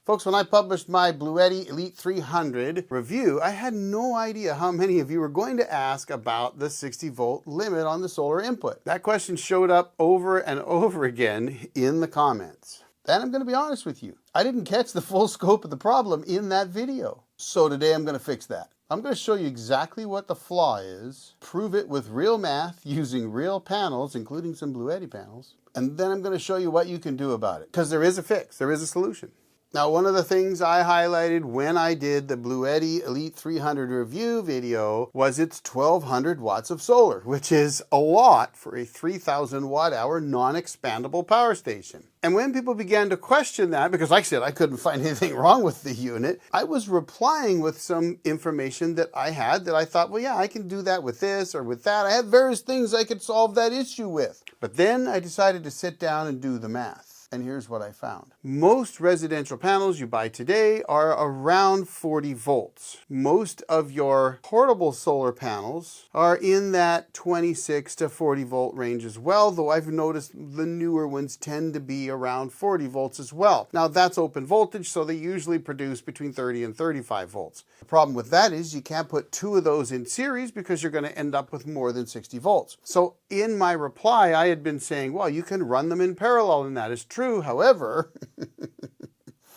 Folks, when I published my Bluetti Elite 300 review, I had no idea how many of you were going to ask about the 60 volt limit on the solar input. That question showed up over and over again in the comments. And I'm going to be honest with you, I didn't catch the full scope of the problem in that video. So today I'm going to fix that. I'm going to show you exactly what the flaw is, prove it with real math using real panels, including some Bluetti panels, and then I'm going to show you what you can do about it. Because there is a fix, there is a solution. Now, one of the things I highlighted when I did the Bluetti Elite 300 review video was its 1200 watts of solar, which is a lot for a 3000 watt hour non-expandable power station. And when people began to question that, because like I said, I couldn't find anything wrong with the unit, I was replying with some information that I had that I thought, well, yeah, I can do that with this or with that. I had various things I could solve that issue with. But then I decided to sit down and do the math. And here's what I found. Most residential panels you buy today are around 40 volts. Most of your portable solar panels are in that 26 to 40 volt range as well, though I've noticed the newer ones tend to be around 40 volts as well. Now that's open voltage, so they usually produce between 30 and 35 volts. The problem with that is you can't put two of those in series because you're going to end up with more than 60 volts. So in my reply, I had been saying, well, you can run them in parallel, and that is true. However,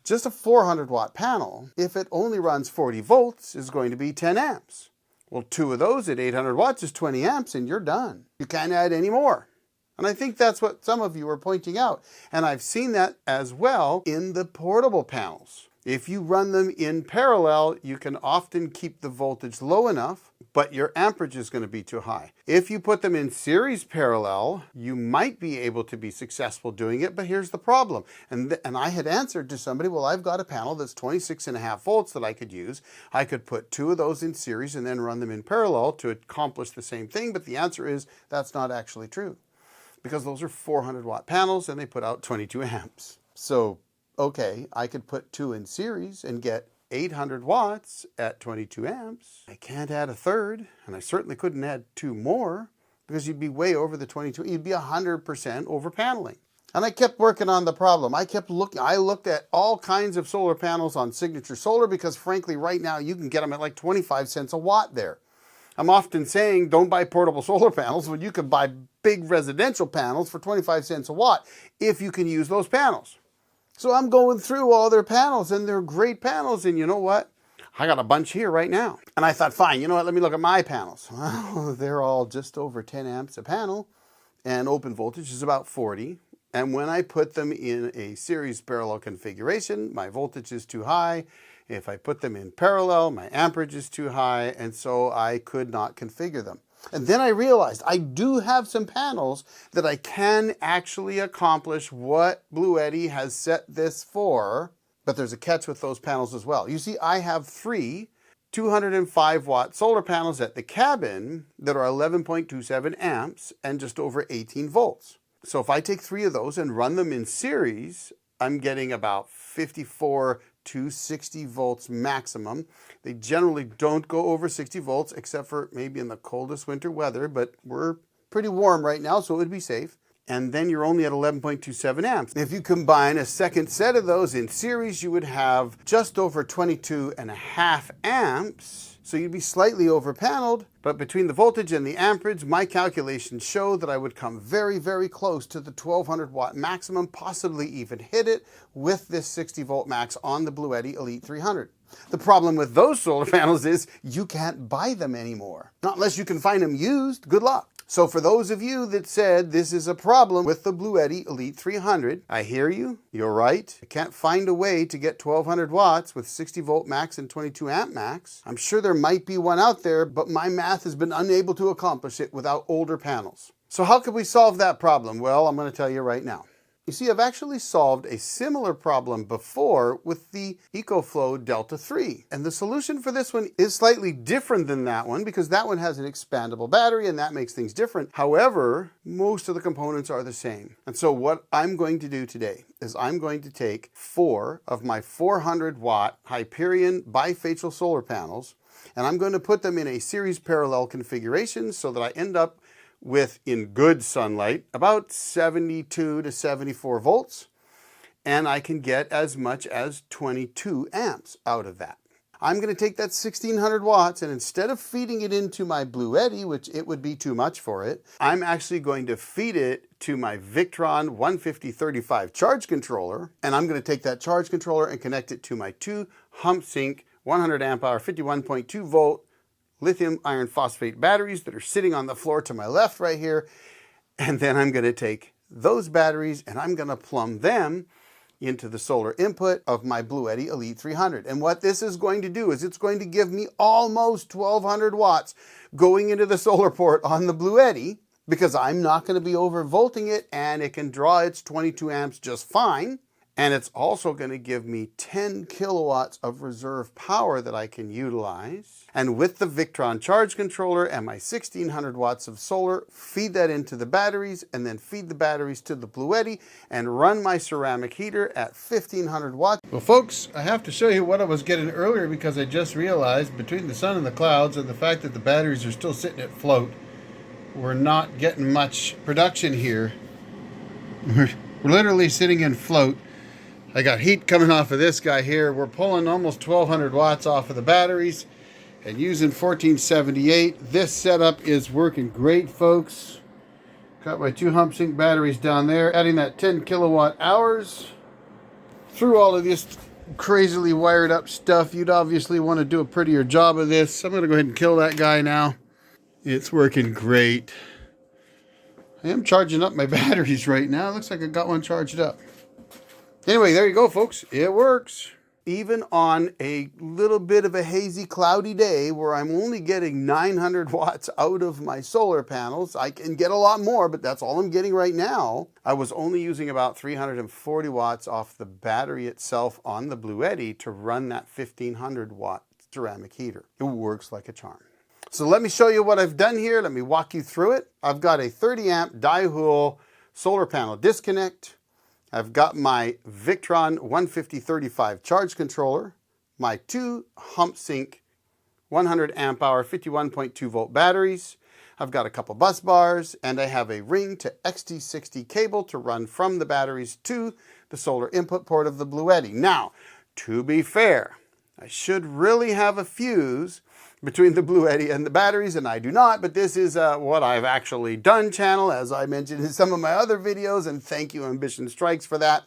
just a 400 watt panel, if it only runs 40 volts, is going to be 10 amps. Well, two of those at 800 watts is 20 amps and you're done. You can't add any more. And I think that's what some of you are pointing out. And I've seen that as well in the portable panels. If you run them in parallel, you can often keep the voltage low enough, but your amperage is going to be too high. If you put them in series parallel, you might be able to be successful doing it, but here's the problem. And I had answered to somebody, well, I've got a panel that's 26.5 volts that I could use. I could put two of those in series and then run them in parallel to accomplish the same thing, but the answer is that's not actually true, because those are 400 watt panels and they put out 22 amps. So okay, I could put two in series and get 800 watts at 22 amps. I can't add a third, and I certainly couldn't add two more because you'd be way over the 22. You'd be 100% over paneling. And I kept working on the problem. I looked at all kinds of solar panels on Signature Solar because frankly, right now you can get them at like 25 cents a watt there. I'm often saying don't buy portable solar panels when you could buy big residential panels for 25 cents a watt if you can use those panels. So I'm going through all their panels, and they're great panels, and you know what? I got a bunch here right now. And I thought, fine, you know what, let me look at my panels. Well, they're all just over 10 amps a panel, and open voltage is about 40. And when I put them in a series parallel configuration, my voltage is too high. If I put them in parallel, my amperage is too high, and so I could not configure them. And then I realized I do have some panels that I can actually accomplish what Bluetti has set this for, but there's a catch with those panels as well. You see, I have three 205 watt solar panels at the cabin that are 11.27 amps and just over 18 volts. So if I take three of those and run them in series, I'm getting about 54 to 60 volts maximum. They generally don't go over 60 volts except for maybe in the coldest winter weather, but we're pretty warm right now, so it would be safe. And then you're only at 11.27 amps. If you combine a second set of those in series, you would have just over 22.5 amps. So you'd be slightly over paneled, but between the voltage and the amperage, my calculations show that I would come very, very close to the 1200 watt maximum, possibly even hit it with this 60 volt max on the Bluetti Elite 300. The problem with those solar panels is you can't buy them anymore. Not unless you can find them used. Good luck. So for those of you that said this is a problem with the Bluetti Elite 300, I hear you. You're right. I can't find a way to get 1200 watts with 60 volt max and 22 amp max. I'm sure there might be one out there, but my math has been unable to accomplish it without older panels. So how could we solve that problem? Well, I'm going to tell you right now. You see, I've actually solved a similar problem before with the EcoFlow Delta 3. And the solution for this one is slightly different than that one because that one has an expandable battery and that makes things different. However, most of the components are the same. And so what I'm going to do today is I'm going to take 4 of my 400 watt Hyperion bifacial solar panels and I'm going to put them in a series parallel configuration so that I end up with, in good sunlight, about 72 to 74 volts. and I can get as much as 22 amps out of that. I'm going to take that 1600 watts, and instead of feeding it into my Bluetti, which it would be too much for it, I'm actually going to feed it to my Victron 15035 charge controller, and I'm going to take that charge controller and connect it to my two hump sync 100 amp hour 51.2 volt lithium iron phosphate batteries that are sitting on the floor to my left right here. And then I'm going to take those batteries and I'm going to plumb them into the solar input of my Bluetti Elite 300. And what this is going to do is it's going to give me almost 1200 watts going into the solar port on the Bluetti, because I'm not going to be overvolting it and it can draw its 22 amps just fine. And it's also going to give me 10 kilowatts of reserve power that I can utilize. And with the Victron charge controller and my 1600 watts of solar, feed that into the batteries and then feed the batteries to the Bluetti and run my ceramic heater at 1500 watts. Well, folks, I have to show you what I was getting earlier, because I just realized between the sun and the clouds and the fact that the batteries are still sitting at float, we're not getting much production here. We're literally sitting in float. I got heat coming off of this guy here. We're pulling almost 1200 watts off of the batteries and using 1478. This setup is working great, folks. Got my two hump sync batteries down there, adding that 10 kilowatt hours through all of this crazily wired up stuff. You'd obviously want to do a prettier job of this. I'm going to go ahead and kill that guy now. It's working great. I am charging up my batteries right now. Looks like I got one charged up. Anyway, there you go, folks. It works. Even on a little bit of a hazy, cloudy day where I'm only getting 900 watts out of my solar panels, I can get a lot more, but that's all I'm getting right now. I was only using about 340 watts off the battery itself on the Bluetti to run that 1500 watt ceramic heater. It works like a charm. So let me show you what I've done here. Let me walk you through it. I've got a 30 amp Daihuol solar panel disconnect. I've got my Victron 15035 charge controller, my two hump sync 100 amp hour 51.2 volt batteries. I've got a couple bus bars, and I have a ring to XT60 cable to run from the batteries to the solar input port of the Bluetti. Now, to be fair, I should really have a fuse between the Bluetti and the batteries, and I do not, but this is what I've actually done channel, as I mentioned in some of my other videos, and thank you Ambition Strikes for that.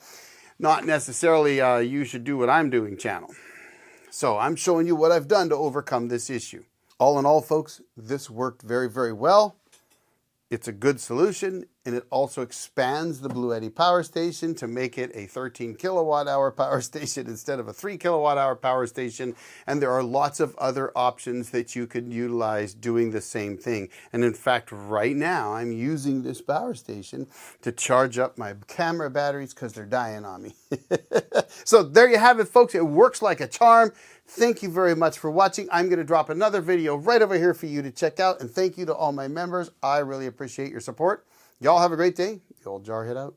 Not necessarily you should do what I'm doing channel. So I'm showing you what I've done to overcome this issue. All in all, folks, this worked very, very well. It's a good solution, and it also expands the Bluetti power station to make it a 13 kilowatt hour power station instead of a 3 kilowatt hour power station. And there are lots of other options that you could utilize doing the same thing. And in fact, right now, I'm using this power station to charge up my camera batteries because they're dying on me. So there you have it, folks. It works like a charm. Thank you very much for watching. I'm going to drop another video right over here for you to check out. And thank you to all my members. I really appreciate your support. Y'all have a great day. The old Jarhead out.